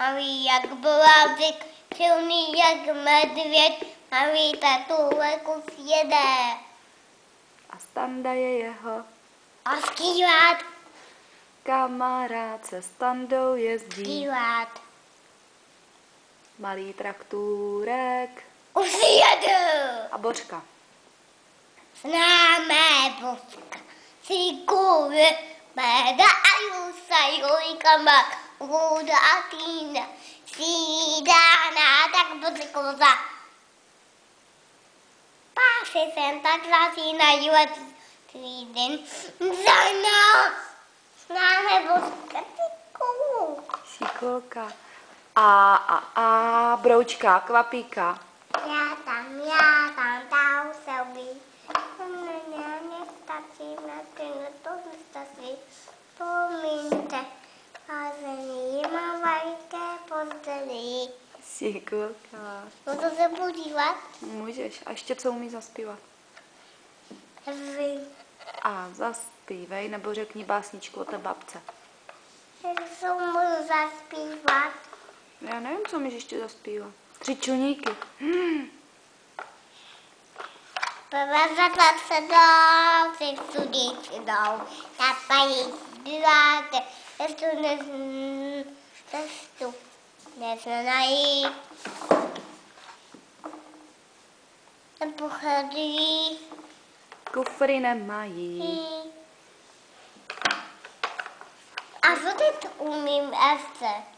malý jak blázik, silný jak medvěd, malý tatůle kus jede. A Standa je jeho A skývat, kamarád, se Standou jezdí. skývat. Malý traktůrek Už jedu. a Bořka. Známé Božka, si kůže, méda a jusa, jojkama, voda a týna, sídána, tak bude koza. Pásy jsem tak zasína, julet týden, za nás. Známé Božka, si kůže. Šikulka. A Broučka, Kvapíka. Já tam, tam se ubí. Nestačí, to nestačí. Pomíňte, házený má veliké pozdělí. Šikulka. No to se podívat? Můžeš. A ještě co umí zaspívat? Vy. A zaspívej, nebo řekni básničku o té babce. Co můžu zaspívat? Já nevím, co můžeš ještě zaspívat. 3 čuníky. Zavazat se dál, si sudíci dál. Na paní zbýváte, cestu neznají. Nepochází. Kufry nemají. A co teď umím ještě?